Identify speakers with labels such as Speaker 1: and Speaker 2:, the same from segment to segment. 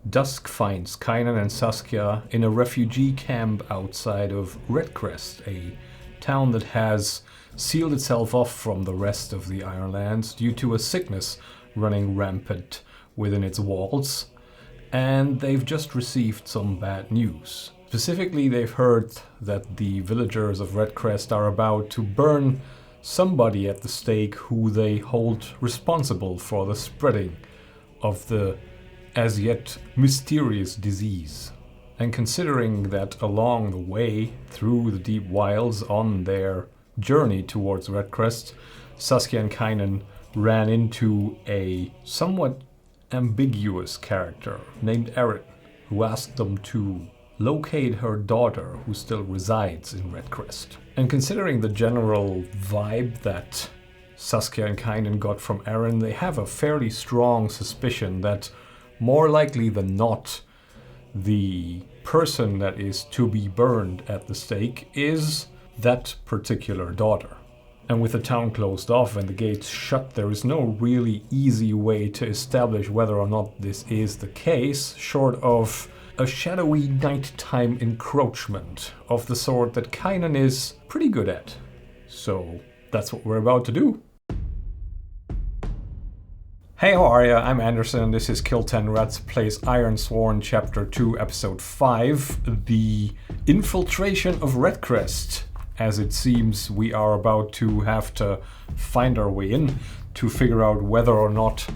Speaker 1: Dusk finds Kynan and Saskia in a refugee camp outside of Redcrest, a town that has sealed itself off from the rest of the Ironlands due to a sickness running rampant within its walls, and they've just received some bad news. Specifically, they've heard that the villagers of Redcrest are about to burn somebody at the stake who they hold responsible for the spreading of the as yet mysterious disease. And considering that along the way through the deep wilds on their journey towards Redcrest, Saskia and Kynan ran into a somewhat ambiguous character named Erin, who asked them to locate her daughter who still resides in Redcrest. And considering the general vibe that Saskia and Kynan got from Erin, they have a fairly strong suspicion that more likely than not, the person that is to be burned at the stake is that particular daughter. And with the town closed off and the gates shut, there is no really easy way to establish whether or not this is the case, short of a shadowy nighttime encroachment of the sort that Kynan is pretty good at. So that's what we're about to do. Hey, how are ya? I'm Anderson. This is Kill 10 Rats Plays Ironsworn Chapter 2 Episode 5, The Infiltration of Redcrest. As it seems, we are about to have to find our way in to figure out whether or not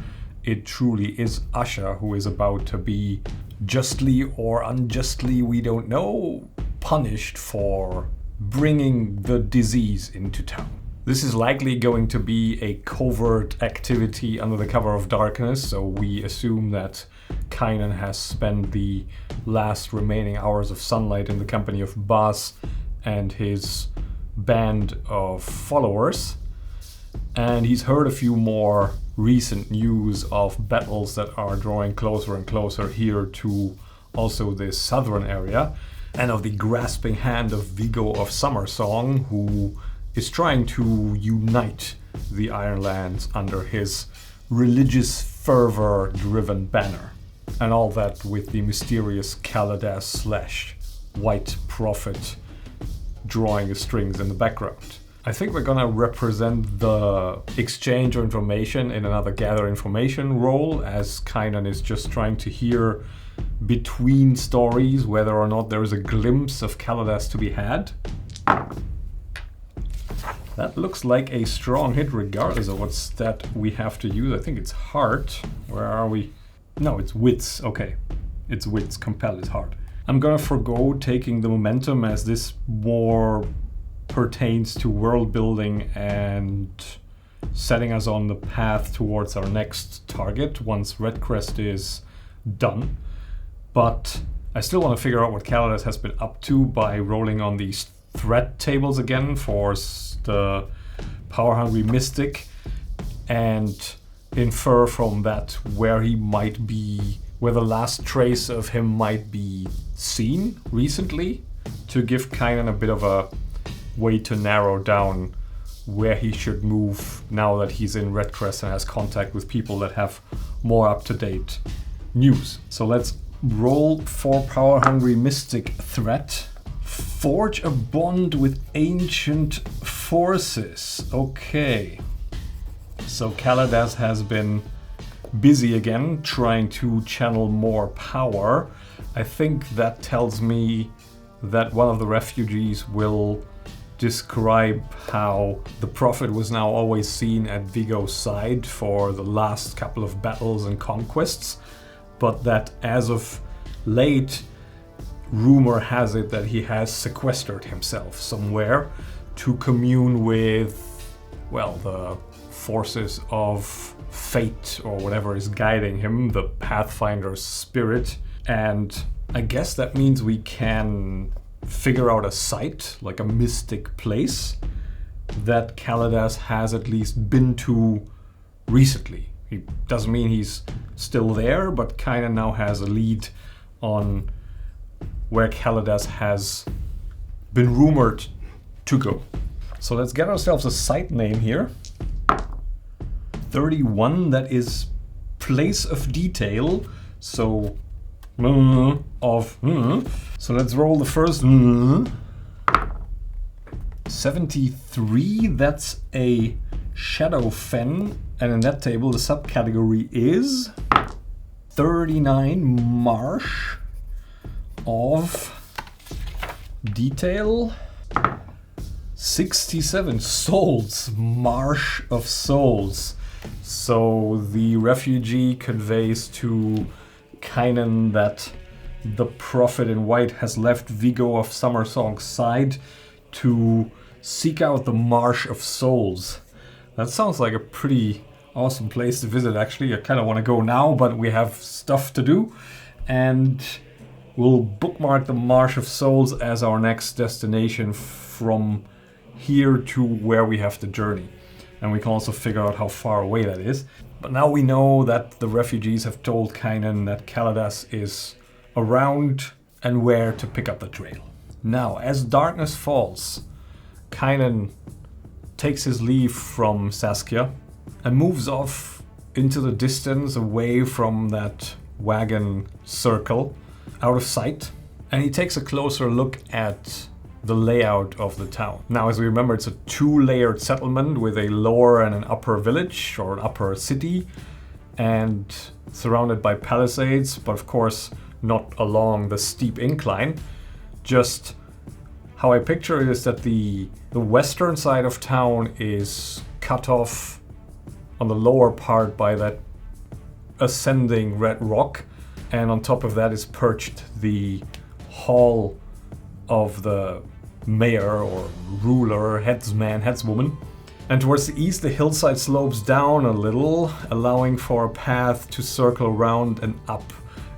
Speaker 1: it truly is Asha who is about to be justly or unjustly, we don't know, punished for bringing the disease into town. This is likely going to be a covert activity under the cover of darkness, so we assume that Kynan has spent the last remaining hours of sunlight in the company of Bas and his band of followers, and he's heard a few more recent news of battles that are drawing closer and closer here to also this southern area, and of the grasping hand of Viggo of Summersong, who is trying to unite the Ironlands under his religious fervor-driven banner. And all that with the mysterious Kaladas / White Prophet drawing the strings in the background. I think we're gonna represent the exchange of information in another gather information role, as Kynan is just trying to hear between stories whether or not there is a glimpse of Kaladas to be had. That looks like a strong hit regardless of what stat we have to use. I think it's heart. Where are we? No, it's wits. Okay. It's wits. Compel is heart. I'm gonna forgo taking the momentum as this more pertains to world building and setting us on the path towards our next target once Redcrest is done. But I still want to figure out what Kaladas has been up to by rolling on these threat tables again for the power-hungry mystic and infer from that where he might be, where the last trace of him might be seen recently, to give Kynan a bit of a way to narrow down where he should move now that he's in Redcrest and has contact with people that have more up-to-date news. So let's roll for power-hungry mystic threat. Forge a bond with ancient forces. Okay. So Kaladas has been busy again trying to channel more power. I think that tells me that one of the refugees will describe how the Prophet was now always seen at Viggo's side for the last couple of battles and conquests, but that as of late, rumor has it that he has sequestered himself somewhere to commune with, well, the forces of fate or whatever is guiding him, the Pathfinder's spirit. And I guess that means we can figure out a site, like a mystic place, that Kaladas has at least been to recently. It doesn't mean he's still there, but Kynan now has a lead on where Kaladas has been rumored to go. So let's get ourselves a site name here. 31, that is place of detail. So of. So let's roll the first. 73, that's a Shadow Fen, and in that table the subcategory is 39 Marsh of Detail, 67 Souls, Marsh of Souls. So the refugee conveys to Kynan that the Prophet in White has left Vigo of Summersong's side to seek out the Marsh of Souls. That sounds like a pretty awesome place to visit, actually. I kind of want to go now, but we have stuff to do. And we'll bookmark the Marsh of Souls as our next destination from here to where we have to journey. And we can also figure out how far away that is. But now we know that the refugees have told Kynan that Kaladas is around and where to pick up the trail. Now, as darkness falls, Kynan takes his leave from Saskia and moves off into the distance away from that wagon circle, out of sight. And he takes a closer look at the layout of the town. Now, as we remember, it's a two-layered settlement with a lower and an upper village or an upper city, and surrounded by palisades, but of course not along the steep incline. Just how I picture it is that the western side of town is cut off on the lower part by that ascending red rock, and on top of that is perched the hall of the mayor or ruler, headsman, headswoman. And towards the east, the hillside slopes down a little, allowing for a path to circle around and up.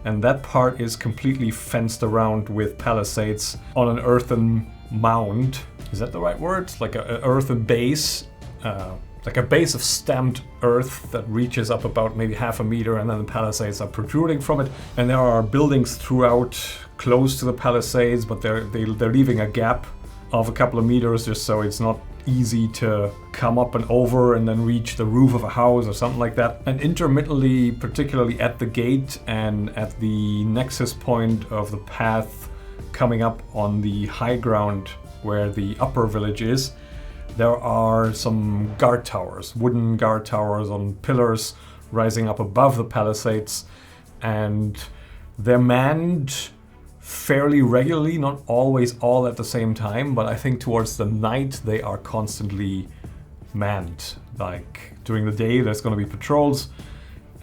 Speaker 1: And that part is completely fenced around with palisades on an earthen mound. Is that the right word? Like an earthen base, like a base of stamped earth that reaches up about maybe half a meter, and then the palisades are protruding from it. And there are buildings throughout close to the palisades, but they're leaving a gap of a couple of meters just so it's not easy to come up and over and then reach the roof of a house or something like that. And intermittently, particularly at the gate and at the nexus point of the path coming up on the high ground where the upper village is, there are some guard towers, wooden guard towers on pillars rising up above the palisades, and they're manned fairly regularly, not always all at the same time, but I think towards the night they are constantly manned. Like during the day there's going to be patrols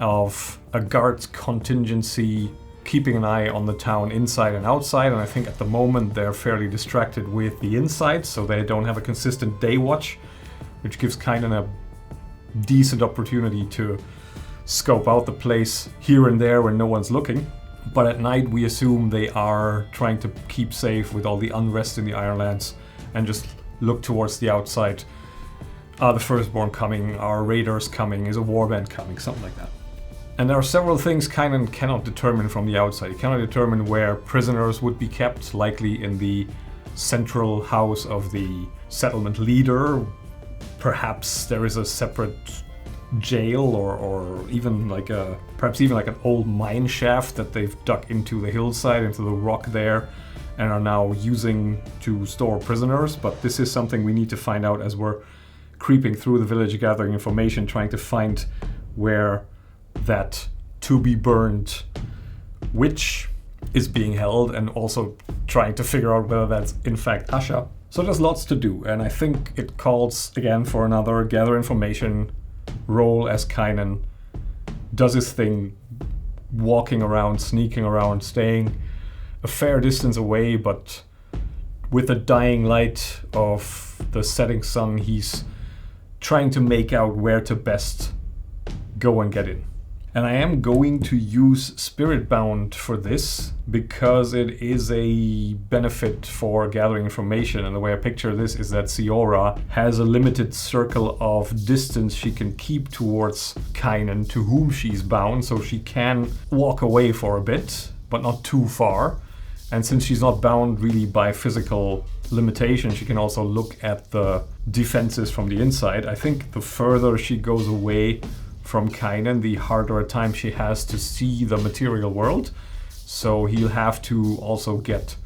Speaker 1: of a guard contingency keeping an eye on the town inside and outside, and I think at the moment they're fairly distracted with the inside, so they don't have a consistent day watch, which gives Kynan a decent opportunity to scope out the place here and there when no one's looking. But at night we assume they are trying to keep safe with all the unrest in the Ironlands and just look towards the outside. Are the Firstborn coming? Are raiders coming? Is a warband coming? Something like that. And there are several things Kynan cannot determine from the outside. He cannot determine where prisoners would be kept, likely in the central house of the settlement leader. Perhaps there is a separate jail or even like perhaps even like an old mine shaft that they've dug into the hillside, into the rock there, and are now using to store prisoners. But this is something we need to find out as we're creeping through the village, gathering information, trying to find where that to be burned witch is being held, and also trying to figure out whether that's in fact Asha. So there's lots to do, and I think it calls again for another gather information role as Kynan does his thing, walking around, sneaking around, staying a fair distance away, but with the dying light of the setting sun, he's trying to make out where to best go and get in. And I am going to use Spiritbound for this because it is a benefit for gathering information. And the way I picture this is that Siora has a limited circle of distance she can keep towards Kynan, to whom she's bound, so she can walk away for a bit, but not too far. And since she's not bound really by physical limitation, she can also look at the defenses from the inside. I think the further she goes away from Kynan, the harder a time she has to see the material world. So he'll have to also get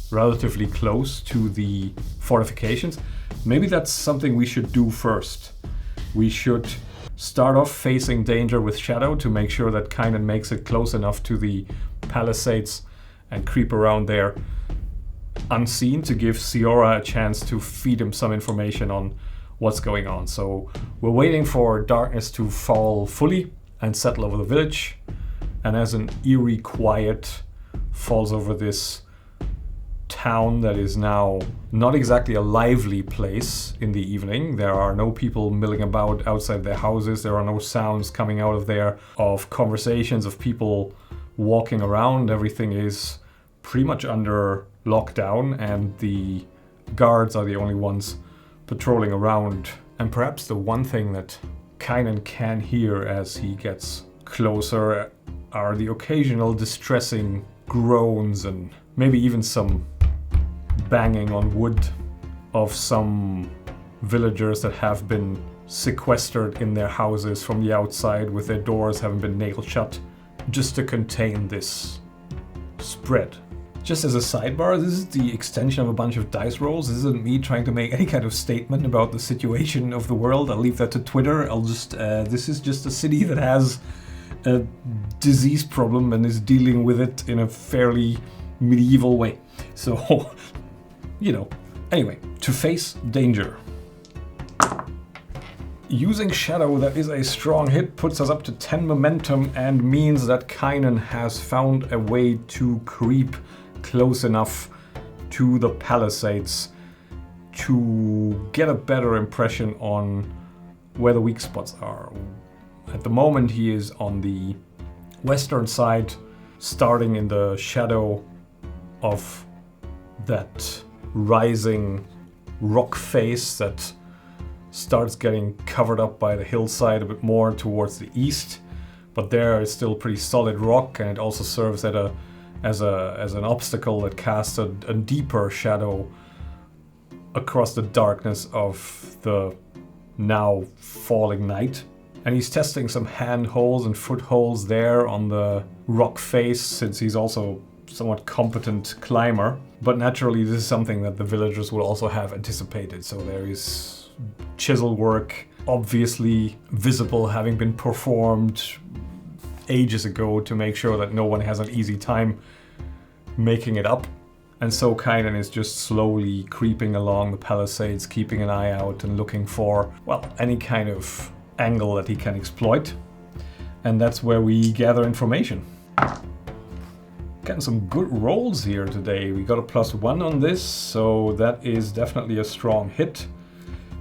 Speaker 1: relatively close to the fortifications. Maybe that's something we should do first. We should start off facing danger with Shadow to make sure that Kynan makes it close enough to the palisades and creep around there unseen to give Siora a chance to feed him some information on what's going on. So we're waiting for darkness to fall fully and settle over the village. And as an eerie quiet falls over this town that is now not exactly a lively place in the evening. There are no people milling about outside their houses. There are no sounds coming out of there of conversations of people walking around. Everything is pretty much under lockdown, and the guards are the only ones patrolling around. And perhaps the one thing that Kynan can hear as he gets closer are the occasional distressing groans and maybe even some banging on wood of some villagers that have been sequestered in their houses from the outside with their doors having been nailed shut just to contain this spread. Just as a sidebar, this is the extension of a bunch of dice rolls. This isn't me trying to make any kind of statement about the situation of the world. I'll leave that to Twitter. This is just a city that has a disease problem and is dealing with it in a fairly medieval way. So, anyway, to face danger. Using Shadow, that is a strong hit, puts us up to 10 momentum and means that Kynan has found a way to creep close enough to the palisades to get a better impression on where the weak spots are. At the moment he is on the western side, starting in the shadow of that rising rock face that starts getting covered up by the hillside a bit more towards the east. But there is still pretty solid rock, and it also serves as an obstacle that casts a deeper shadow across the darkness of the now falling night. And he's testing some handholds and footholds there on the rock face, since he's also somewhat competent climber. But naturally this is something that the villagers will also have anticipated, so there is chisel work obviously visible, having been performed ages ago to make sure that no one has an easy time making it up. And so Kynan is just slowly creeping along the palisades, keeping an eye out and looking for, well, any kind of angle that he can exploit. And that's where we gather information. Getting some good rolls here today. We got a +1 on this, so that is definitely a strong hit.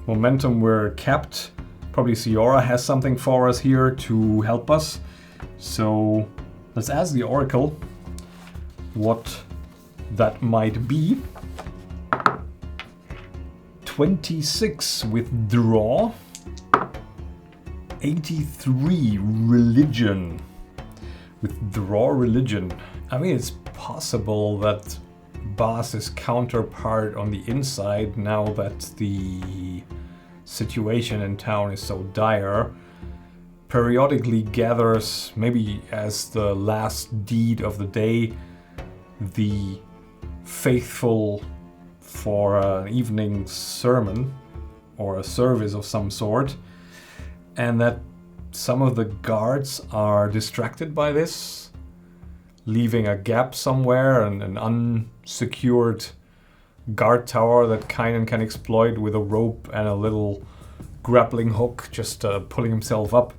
Speaker 1: Momentum, we're capped. Probably Siora has something for us here to help us. So let's ask the Oracle what that might be. 26 withdraw. 83 religion. Withdraw religion. I mean, it's possible that Bas's counterpart on the inside, now that the situation in town is so dire, periodically gathers, maybe as the last deed of the day, the faithful for an evening sermon or a service of some sort, and that some of the guards are distracted by this, leaving a gap somewhere and an unsecured guard tower that Kynan can exploit with a rope and a little grappling hook, just pulling himself up.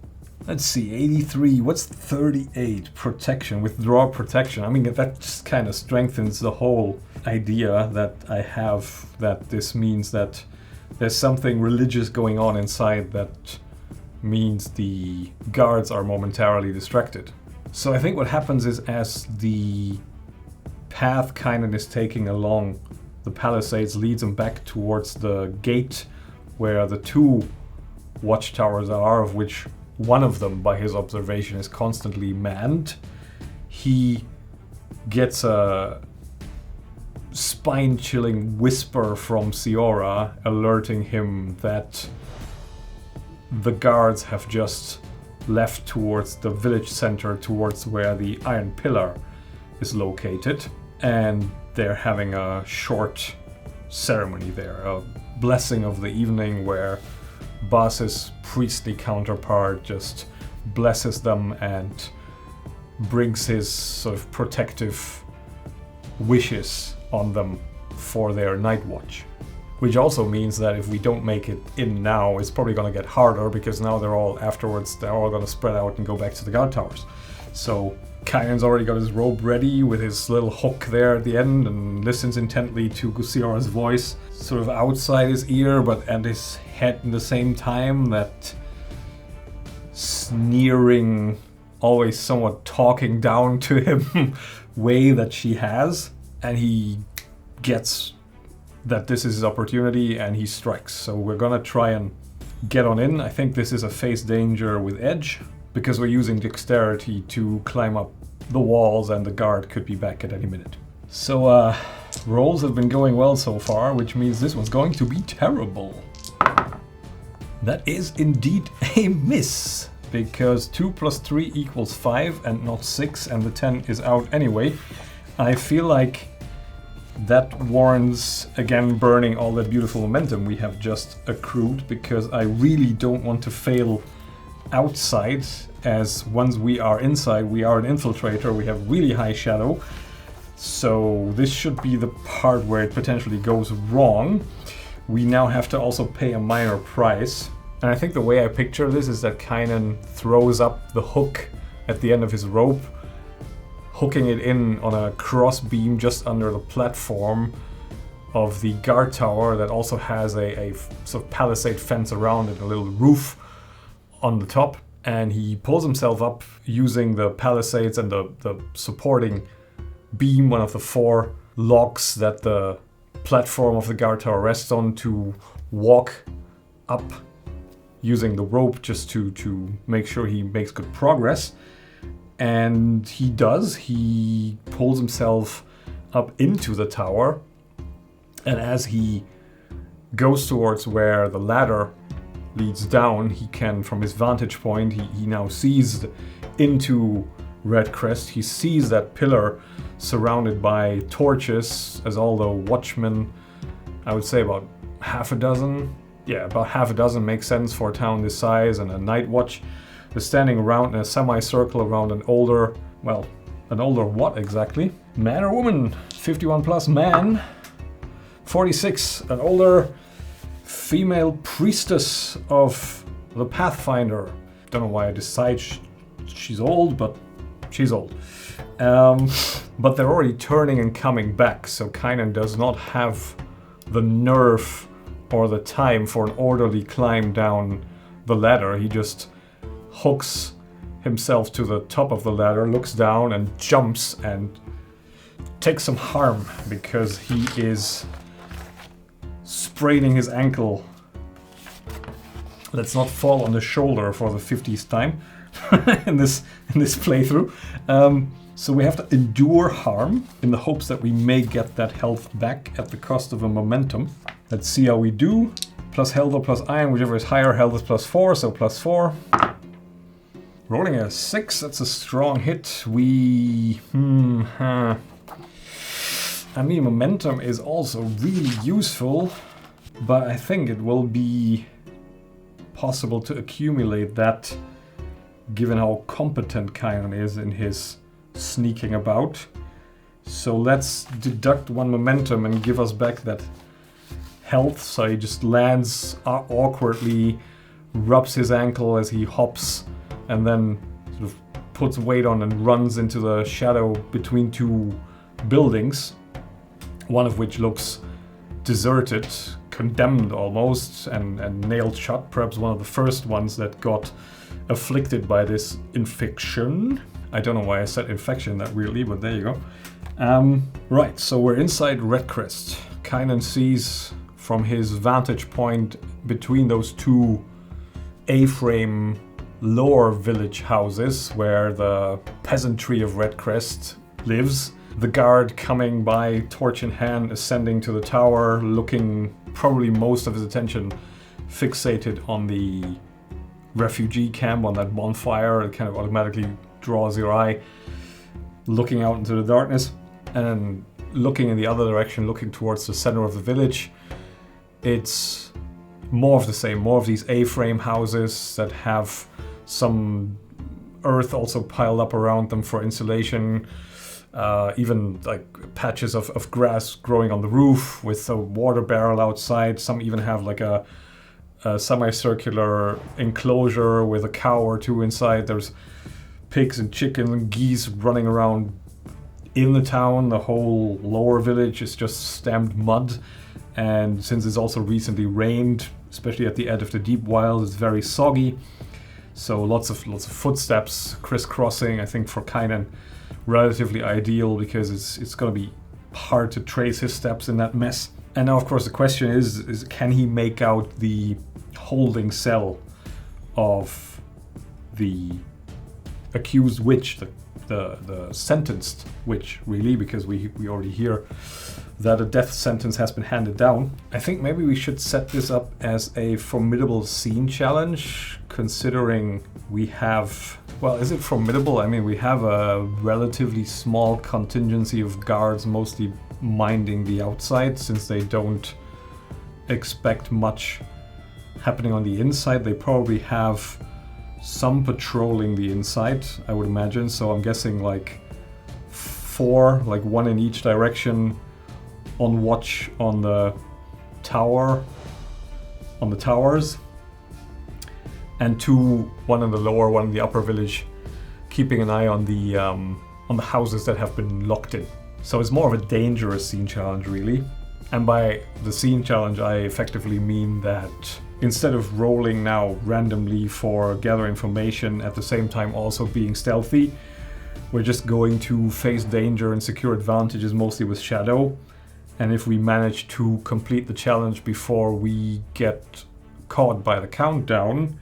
Speaker 1: Let's see, 83, what's 38? Protection, withdraw protection. I mean, that just kind of strengthens the whole idea that I have, that this means that there's something religious going on inside that means the guards are momentarily distracted. So I think what happens is, as the path Kynan is taking along the palisades leads him back towards the gate where the two watchtowers are, of which one of them, by his observation, is constantly manned. He gets a spine-chilling whisper from Siora, alerting him that the guards have just left towards the village center, towards where the iron pillar is located, and they're having a short ceremony there, a blessing of the evening where Boss's priestly counterpart just blesses them and brings his sort of protective wishes on them for their night watch. Which also means that if we don't make it in now, it's probably going to get harder, because now they're all going to spread out and go back to the guard towers. So Kynan's already got his robe ready with his little hook there at the end and listens intently to Gusiara's voice, sort of outside his ear but at his head in the same time, that sneering, always somewhat talking down to him way that she has. And he gets that this is his opportunity and he strikes. So we're gonna try and get on in. I think this is a face danger with edge, because we're using dexterity to climb up the walls and the guard could be back at any minute. So rolls have been going well so far, which means this one's going to be terrible. That is indeed a miss, because 2 + 3 = 5 and not 6, and the 10 is out anyway. I feel like that warrants, again, burning all that beautiful momentum we have just accrued, because I really don't want to fail outside, as once we are inside, we are an infiltrator, we have really high shadow. So this should be the part where it potentially goes wrong. We now have to also pay a minor price. And I think the way I picture this is that Kynan throws up the hook at the end of his rope, hooking it in on a cross beam just under the platform of the guard tower that also has a sort of palisade fence around it, a little roof on the top. And he pulls himself up using the palisades and the supporting beam, one of the 4 logs that the platform of the guard tower rests on, to walk up using the rope just to make sure he makes good progress. And he does. He pulls himself up into the tower, and as he goes towards where the ladder leads down, he can, from his vantage point, he now sees into Redcrest. He sees that pillar surrounded by torches, as all the watchmen, I would say about half a dozen. Yeah, about half a dozen makes sense for a town this size, and a night watch. They're standing around in a semicircle around an older what exactly? Man or woman? 51+ man. 46, an older female priestess of the Pathfinder. Don't know why I decide she's old, but she's old. But they're already turning and coming back, so Kynan does not have the nerve or the time for an orderly climb down the ladder. He just hooks himself to the top of the ladder, looks down and jumps and takes some harm because he is spraining his ankle. Let's not fall on the shoulder for the 50th time in this playthrough. So we have to endure harm in the hopes that we may get that health back at the cost of a momentum. Let's see how we do. Plus health or plus iron, whichever is higher. Health is +4, so +4. Rolling a 6, that's a strong hit. I mean, momentum is also really useful, but I think it will be possible to accumulate that given how competent Kynan is in his sneaking about. So let's deduct 1 momentum and give us back that health. So he just lands awkwardly, rubs his ankle as he hops, and then sort of puts weight on and runs into the shadow between 2 buildings, one of which looks deserted, condemned almost, and nailed shut, perhaps one of the first ones that got afflicted by this infection. I don't know why I said infection that weirdly, but there you go. Right, so we're inside Redcrest. Kynan sees from his vantage point between those 2 A-frame lower village houses where the peasantry of Redcrest lives. The guard coming by, torch in hand, ascending to the tower, looking, probably most of his attention fixated on the refugee camp, on that bonfire. It kind of automatically draws your eye. looking out into the darkness, and looking in the other direction, looking towards the center of the village. It's more of the same, more of these A-frame houses that have some earth also piled up around them for insulation. Even like patches of grass growing on the roof with a water barrel outside. Some even have like a semicircular enclosure with a cow or two inside. There's pigs and chickens and geese running around in the town. The whole lower village is just stamped mud, and since it's also recently rained, especially at the edge of the deep wild, it's very soggy. So lots of footsteps crisscrossing. I think for Kynan, relatively ideal because it's going to be hard to trace his steps in that mess. And now, of course, the question is can he make out the holding cell of the accused witch, the sentenced witch, really, because we already hear that a death sentence has been handed down. I think maybe we should set this up as a formidable scene challenge, considering we have, well, is it formidable? I mean, we have a relatively small contingency of guards, mostly minding the outside, since they don't expect much happening on the inside. They probably have some patrolling the inside, I would imagine. So I'm guessing like 4, like 1 in each direction, on watch on the tower, on the towers, and 2, 1 in the lower, 1 in the upper village, keeping an eye on the houses that have been locked in. So it's more of a dangerous scene challenge, really. And by the scene challenge, I effectively mean that instead of rolling now randomly for gather information, at the same time also being stealthy, we're just going to face danger and secure advantages mostly with shadow. And if we manage to complete the challenge before we get caught by the countdown,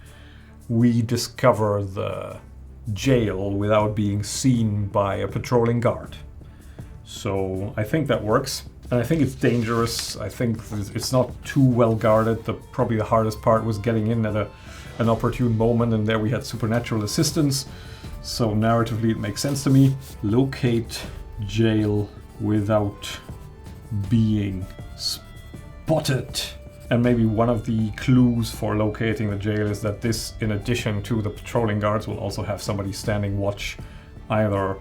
Speaker 1: we discover the jail without being seen by a patrolling guard. So I think that works. And I think it's dangerous. I think it's not too well guarded. Probably the hardest part was getting in at an opportune moment, and there we had supernatural assistance. So narratively it makes sense to me. Locate jail without being spotted. And maybe one of the clues for locating the jail is that this, in addition to the patrolling guards, will also have somebody standing watch either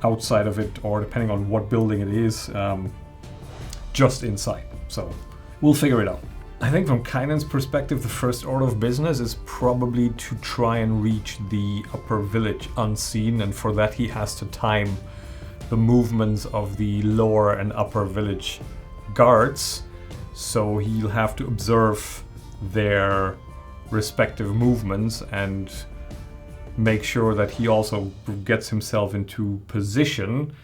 Speaker 1: outside of it or, depending on what building it is, just inside. So we'll figure it out. I think from Kynan's perspective, the first order of business is probably to try and reach the upper village unseen, and for that he has to time the movements of the lower and upper village guards. So he'll have to observe their respective movements and make sure that he also gets himself into position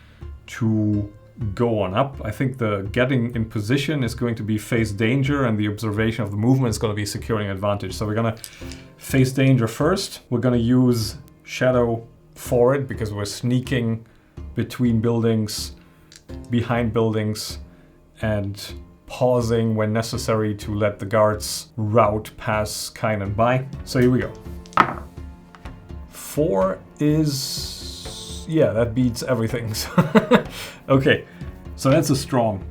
Speaker 1: to go on up. I think the getting in position is going to be face danger, and the observation of the movement is going to be securing advantage. So we're going to face danger first. We're going to use shadow for it because we're sneaking between buildings, behind buildings, and pausing when necessary to let the guards route past Kynan by. So here we go. 4 is... yeah, that beats everything. Okay, so that's a strong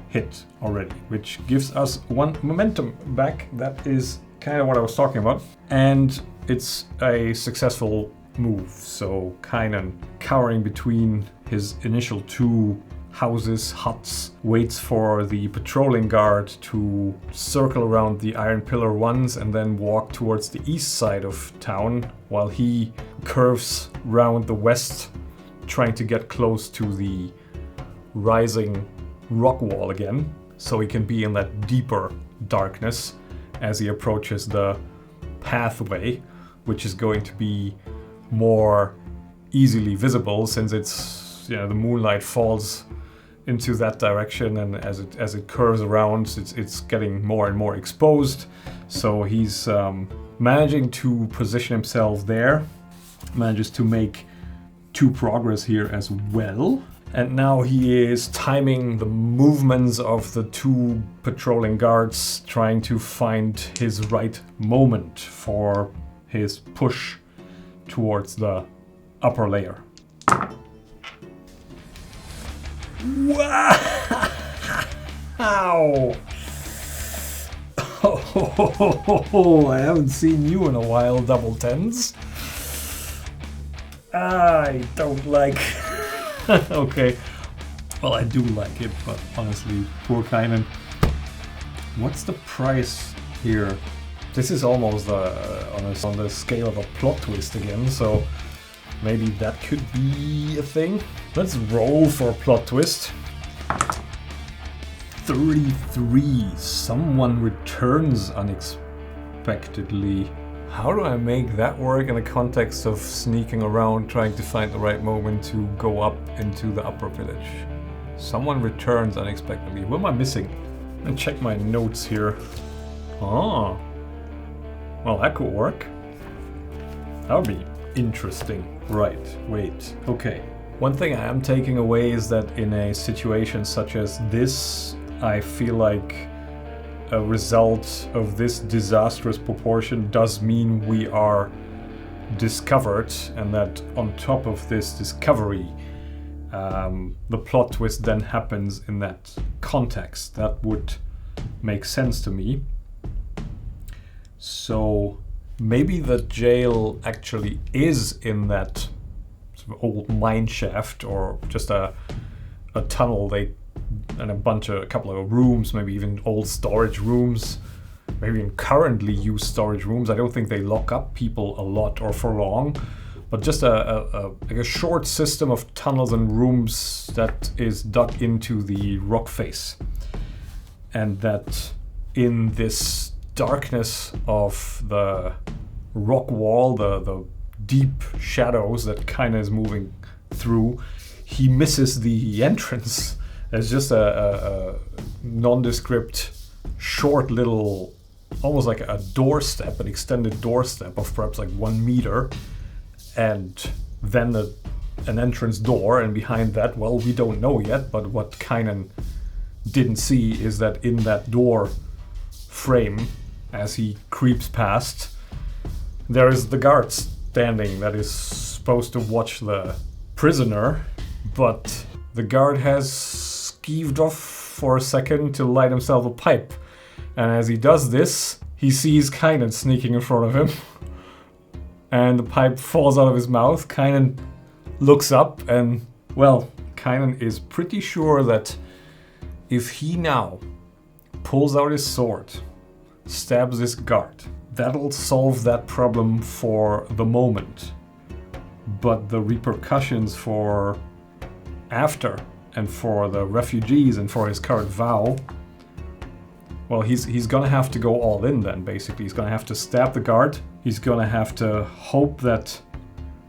Speaker 1: hit already, which gives us 1 momentum back. That is kind of what I was talking about. And it's a successful move. So Kynan, cowering between his initial 2 houses, huts, waits for the patrolling guard to circle around the iron pillar ones and then walk towards the east side of town, while he curves round the west, trying to get close to the rising rock wall again, so he can be in that deeper darkness as he approaches the pathway, which is going to be more easily visible since it's, you know, the moonlight falls into that direction, and as it curves around, it's getting more and more exposed. So he's managing to position himself there, manages to make 2 progress here as well. And now he is timing the movements of the 2 patrolling guards, trying to find his right moment for his push towards the upper layer. Wow! Oh, I haven't seen you in a while, double tens. I don't like... Okay. Well, I do like it, but honestly, poor Kynan. What's the price here? This is almost on the scale of a plot twist again, so maybe that could be a thing. Let's roll for a plot twist. 33. Someone returns unexpectedly. How do I make that work in the context of sneaking around, trying to find the right moment to go up into the upper village? Someone returns unexpectedly. What am I missing? Let me check my notes here. Ah. Well, that could work. That would be interesting. Right, wait, okay. One thing I am taking away is that in a situation such as this, I feel like a result of this disastrous proportion does mean we are discovered, and that on top of this discovery, the plot twist then happens in that context. That would make sense to me. So maybe the jail actually is in that sort of old mine shaft, or just a tunnel and a couple of rooms, maybe even old storage rooms, maybe even currently used storage rooms. I don't think they lock up people a lot or for long, but just like a short system of tunnels and rooms that is dug into the rock face, and that in this darkness of the rock wall, the deep shadows that Kynan is moving through, he misses the entrance. There's just a nondescript, short little, almost like a doorstep, an extended doorstep of perhaps like 1 meter, and then an entrance door, and behind that, well, we don't know yet, but what Kynan didn't see is that in that door frame, as he creeps past, there is the guard standing that is supposed to watch the prisoner, but the guard has skeeved off for a second to light himself a pipe. And as he does this, he sees Kynan sneaking in front of him. And the pipe falls out of his mouth. Kynan looks up and, well, Kynan is pretty sure that if he now pulls out his sword, stabs this guard, that'll solve that problem for the moment. But the repercussions for after, and for the refugees, and for his current vow, well, he's gonna have to go all in then, basically. He's gonna have to stab the guard. He's gonna have to hope that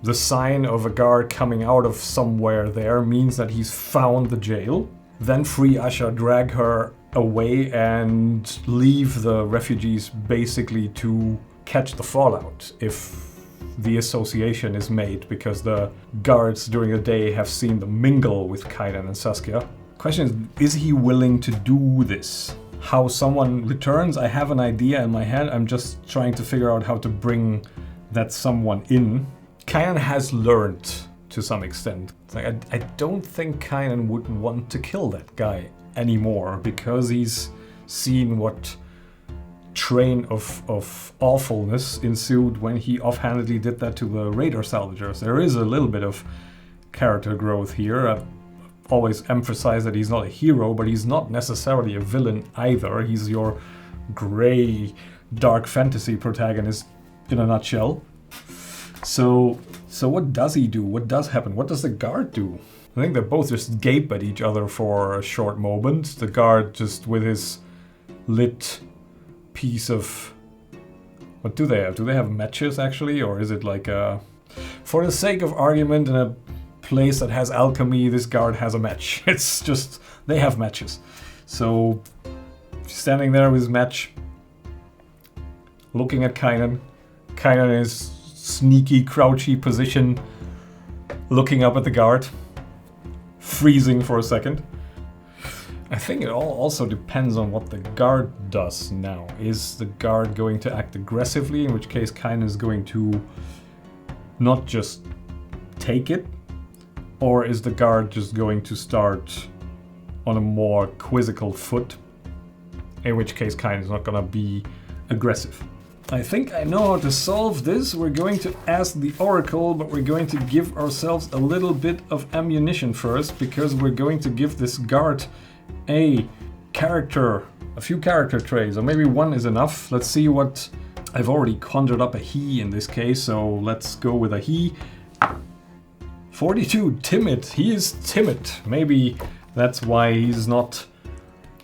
Speaker 1: the sign of a guard coming out of somewhere there means that he's found the jail. Then free Asha, drag her away, and leave the refugees basically to catch the fallout if the association is made, because the guards during the day have seen them mingle with Kynan and Saskia. Question is he willing to do this? How someone returns, I have an idea in my head. I'm just trying to figure out how to bring that someone in. Kynan has learned to some extent. It's like, I don't think Kynan would want to kill that guy anymore, because he's seen what train of awfulness ensued when he offhandedly did that to the radar salvagers. There is a little bit of character growth here. I've always emphasized that he's not a hero, but he's not necessarily a villain either. He's your gray, dark fantasy protagonist in a nutshell. So what does he do? What does happen? What does the guard do? I think they both just gape at each other for a short moment. The guard just with his lit piece of... What do they have? Do they have matches actually? Or is it like a... For the sake of argument, in a place that has alchemy, this guard has a match. It's just... They have matches. So, standing there with his match, looking at Kynan. Kynan in his sneaky, crouchy position, looking up at the guard, freezing for a second. I think it all also depends on what the guard does now. Is the guard going to act aggressively, in which case Kynan is going to not just take it, or is the guard just going to start on a more quizzical foot, in which case Kynan is not gonna be aggressive. I think I know how to solve this. We're going to ask the Oracle, but we're going to give ourselves a little bit of ammunition first, because we're going to give this guard a few character traits, or maybe one is enough. Let's see what... I've already conjured up a he in this case, so let's go with a he. 42, timid. He is timid. Maybe that's why he's not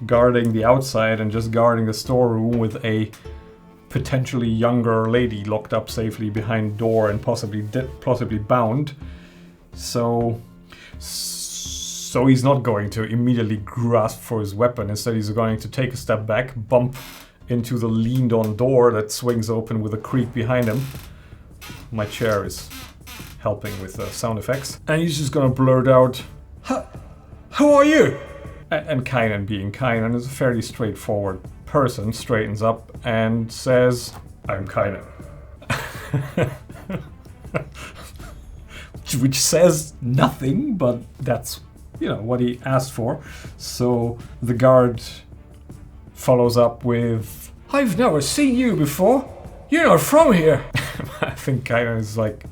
Speaker 1: guarding the outside and just guarding the storeroom with a potentially younger lady locked up safely behind door and possibly bound. So he's not going to immediately grasp for his weapon. Instead, he's going to take a step back, bump into the leaned-on door that swings open with a creak behind him. My chair is helping with the sound effects. And he's just gonna blurt out, "Who are you?" And Kynan, being Kynan, is a fairly straightforward person, straightens up and says, "I'm Kynan." Which says nothing, but that's, you know, what he asked for. So the guard follows up with, "I've never seen you before. You're not from here." I think Kynan is like,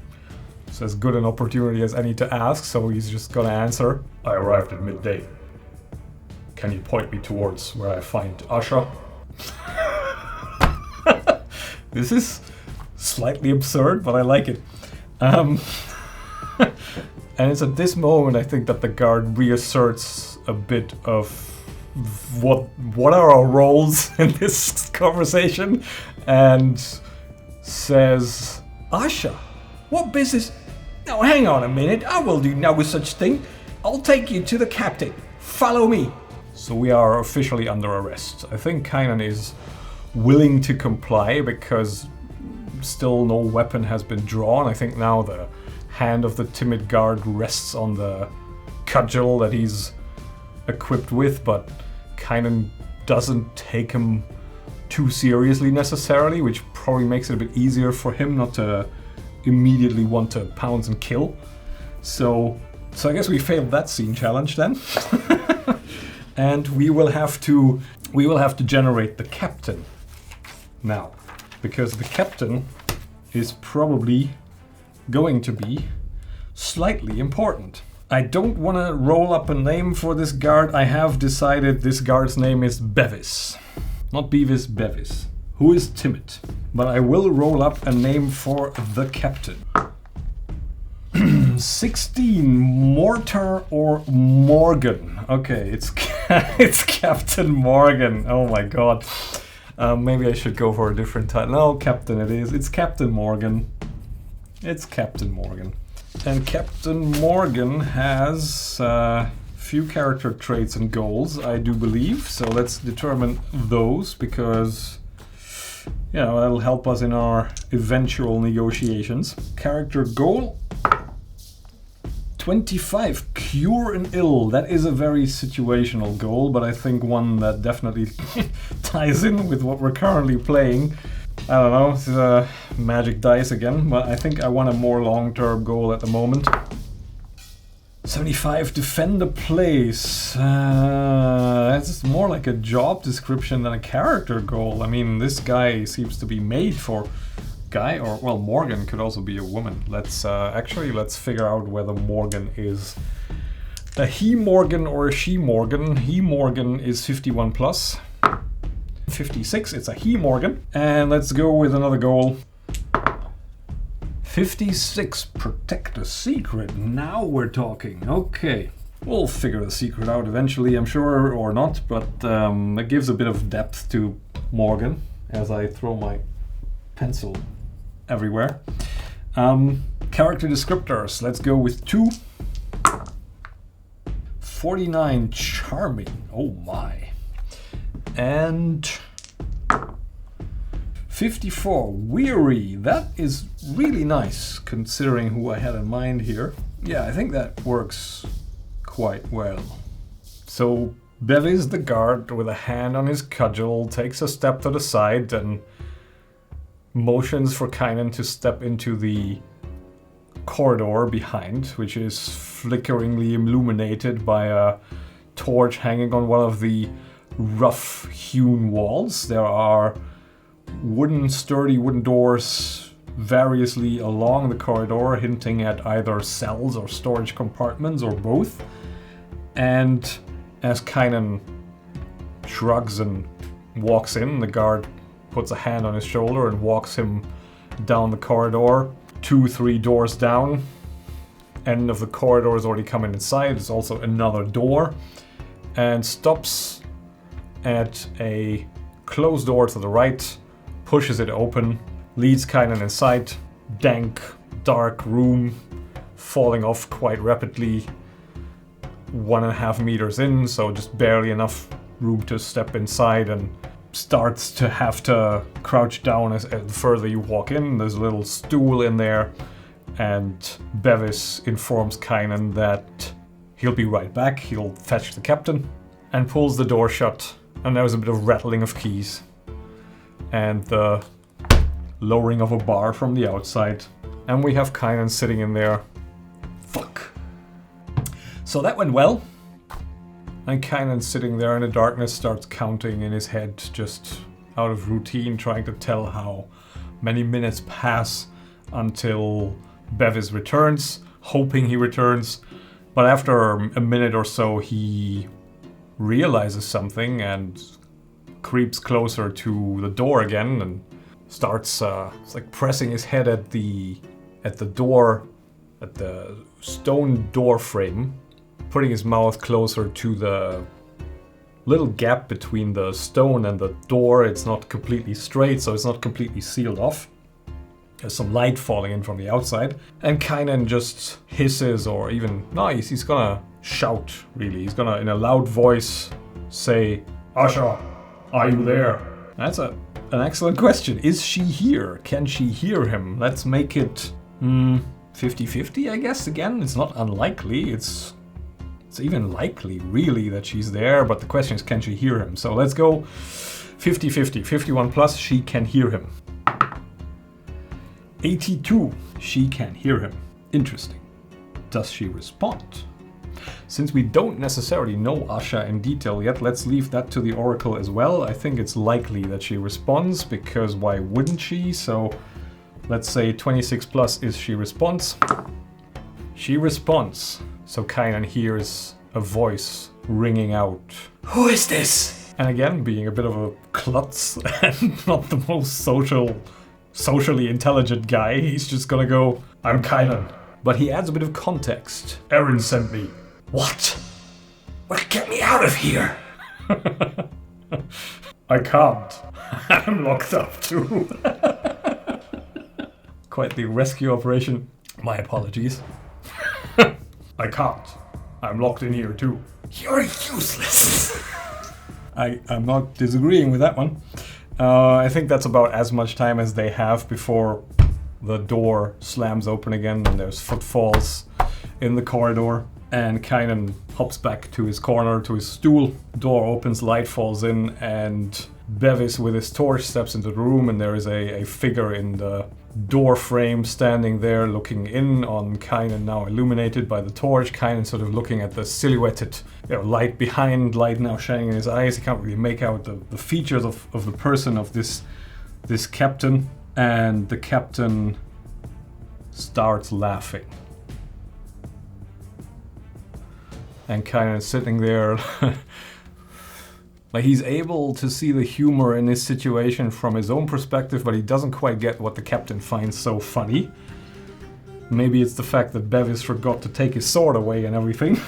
Speaker 1: it's as good an opportunity as any to ask, so he's just gonna answer, "I arrived at midday. Can you point me towards where I find Asha?" This is slightly absurd, but I like it. And it's at this moment, I think, that the guard reasserts a bit of what are our roles in this conversation, and says, "Asha, what business? Now hang on a minute, I will do no such thing. I'll take you to the captain. Follow me." So we are officially under arrest. I think Kynan is willing to comply because still no weapon has been drawn. I think now the hand of the timid guard rests on the cudgel that he's equipped with, but Kynan doesn't take him too seriously necessarily, which probably makes it a bit easier for him not to immediately want to pounce and kill. So I guess we failed that scene challenge then. And we will have to generate the captain now, because the captain is probably going to be slightly important. I don't want to roll up a name for this guard. I have decided this guard's name is Bevis. Not Beavis, Bevis, who is timid. But I will roll up a name for the captain. 16, Mortar or Morgan. Okay, it's Captain Morgan. Oh my god. Maybe I should go for a different title. No, Captain it is. It's Captain Morgan. It's Captain Morgan. And Captain Morgan has few character traits and goals, I do believe. So let's determine those, because, you know, that'll help us in our eventual negotiations. Character goal: 25, Cure an Ill. That is a very situational goal, but I think one that definitely ties in with what we're currently playing. I don't know, this is magic dice again, but I think I want a more long-term goal at the moment. 75, Defend a place. That's more like a job description than a character goal. I mean, this guy seems to be made for... Guy, or well, Morgan could also be a woman. Let's figure out whether Morgan is a he Morgan or a she Morgan. He Morgan is 51 plus. 56, it's a he Morgan. And let's go with another goal. 56, Protect a secret. Now we're talking. Okay. We'll figure the secret out eventually, I'm sure, or not, but it gives a bit of depth to Morgan as I throw my pencil everywhere. Character descriptors, let's go with 2. 49, Charming. Oh my. And 54, Weary. That is really nice considering who I had in mind here. Yeah, I think that works quite well. So Bevis the guard, with a hand on his cudgel, takes a step to the side and motions for Kynan to step into the corridor behind, which is flickeringly illuminated by a torch hanging on one of the rough-hewn walls. There are sturdy wooden doors variously along the corridor, hinting at either cells or storage compartments or both. And as Kynan shrugs and walks in, the guard puts a hand on his shoulder and walks him down the corridor. 2-3 doors down. End of the corridor is already coming inside. There's also another door. And stops at a closed door to the right, pushes it open, leads Kynan inside. Dank, dark room, falling off quite rapidly. 1.5 meters in, so just barely enough room to step inside, and starts to have to crouch down as the further you walk in. There's a little stool in there, and Bevis informs Kynan that he'll be right back. He'll fetch the captain, and pulls the door shut, and there's a bit of rattling of keys and the lowering of a bar from the outside, and we have Kynan sitting in there. Fuck. So that went well. And Kynan sitting there in the darkness starts counting in his head, just out of routine, trying to tell how many minutes pass until Bevis returns, hoping he returns. But after a minute or so, he realizes something and creeps closer to the door again and starts like pressing his head at the door, at the stone door frame, putting his mouth closer to the little gap between the stone and the door. It's not completely straight, so it's not completely sealed off. There's some light falling in from the outside. And Kynan just hisses, or even, no, he's gonna shout, really. He's gonna, in a loud voice, say, "Asha, are you there?" That's an excellent question. Is she here? Can she hear him? Let's make it 50-50, I guess. Again, it's not unlikely. It's even likely, really, that she's there, but the question is, can she hear him? So let's go 50-50. 51 plus, she can hear him. 82, she can hear him. Interesting. Does she respond? Since we don't necessarily know Asha in detail yet, let's leave that to the Oracle as well. I think it's likely that she responds, because why wouldn't she? So let's say 26 plus is she responds. She responds. So Kynan hears a voice ringing out. "Who is this?" And again, being a bit of a klutz and not the most socially intelligent guy, he's just gonna go, "I'm Kynan." But he adds a bit of context. "Aaron sent me." "What? Well, get me out of here." "I can't. I'm locked up too." Quite the rescue operation. My apologies. "I can't. I'm locked in here too." "You're useless." I'm not disagreeing with that one. I think that's about as much time as they have before the door slams open again and there's footfalls in the corridor. And Kynan hops back to his corner, to his stool. Door opens, light falls in, and Bevis with his torch steps into the room, and there is a figure in the door frame standing there looking in on Kynan, now illuminated by the torch. Kynan sort of looking at the silhouetted light behind, light now shining in his eyes. He can't really make out the features of the person, of this captain. And the captain starts laughing. And Kynan sitting there like he's able to see the humor in this situation from his own perspective, but he doesn't quite get what the captain finds so funny. Maybe it's the fact that Bevis forgot to take his sword away and everything.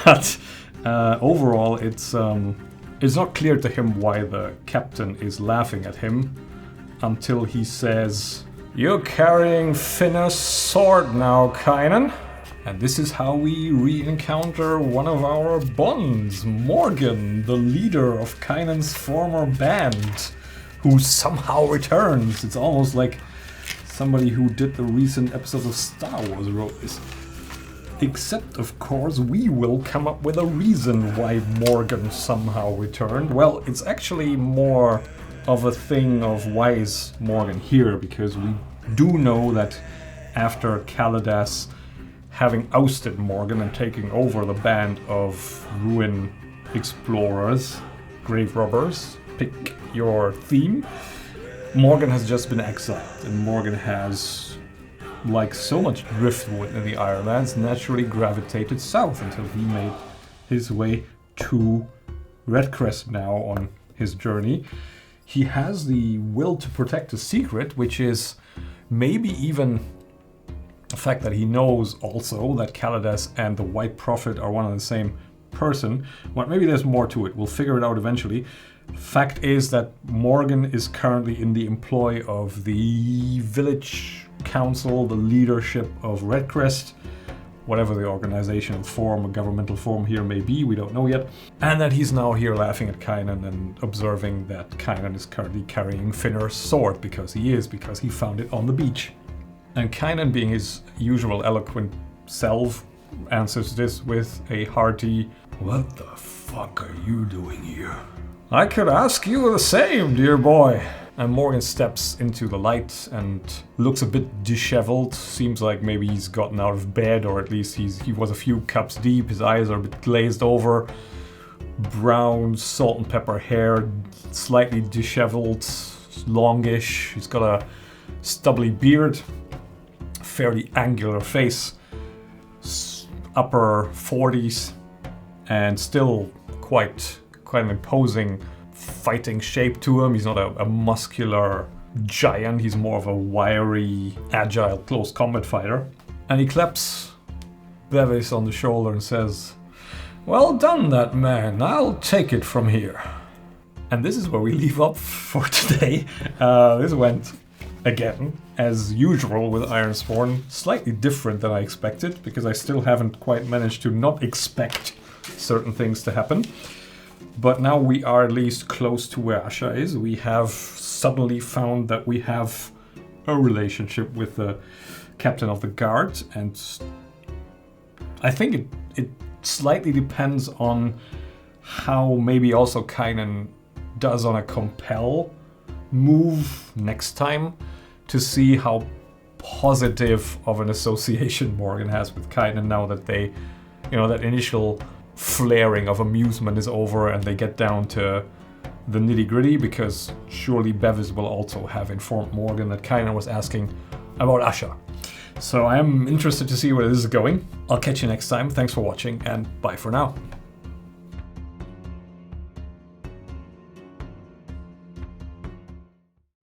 Speaker 1: But overall, it's not clear to him why the captain is laughing at him until he says, "You're carrying Finna's sword now, Kynan." And this is how we re-encounter one of our bonds, Morgan, the leader of Kynan's former band, who somehow returns. It's almost like somebody who did the recent episodes of Star Wars wrote this. Except, of course, we will come up with a reason why Morgan somehow returned. Well, it's actually more of a thing of why is Morgan here, because we do know that after Kaladas having ousted Morgan and taking over the band of ruin explorers, grave robbers, pick your theme, Morgan has just been exiled, and Morgan has, like so much driftwood in the Ironlands, naturally gravitated south until he made his way to Redcrest now on his journey. He has the will to protect a secret, which is maybe even the fact that he knows also that Kaladas and the White Prophet are one and the same person. Well, maybe there's more to it. We'll figure it out eventually. Fact is that Morgan is currently in the employ of the village council, the leadership of Redcrest, whatever the organizational form or governmental form here may be, we don't know yet. And that he's now here laughing at Kynan and observing that Kynan is currently carrying Finnur's sword, because he found it on the beach. And Kynan, being his usual eloquent self, answers this with a hearty, "What the fuck are you doing here?" "I could ask you the same, dear boy." And Morgan steps into the light and looks a bit disheveled. Seems like maybe he's gotten out of bed, or at least he was a few cups deep. His eyes are a bit glazed over. Brown salt and pepper hair, slightly disheveled, longish. He's got a stubbly beard, fairly angular face, upper 40s, and still quite an imposing fighting shape to him. He's not a muscular giant, he's more of a wiry, agile, close combat fighter. And he claps Bevis on the shoulder and says, "Well done, that man. I'll take it from here." And this is where we leave up for today. This went, again, as usual with Ironsworn, slightly different than I expected, because I still haven't quite managed to not expect certain things to happen. But now we are at least close to where Asha is. We have suddenly found that we have a relationship with the captain of the guard, and I think it slightly depends on how maybe also Kynan does on a compel move next time, to see how positive of an association Morgan has with Kynan now that they, that initial flaring of amusement is over and they get down to the nitty-gritty, because surely Bevis will also have informed Morgan that Kynan was asking about Asha. So I am interested to see where this is going. I'll catch you next time. Thanks for watching, and bye for now.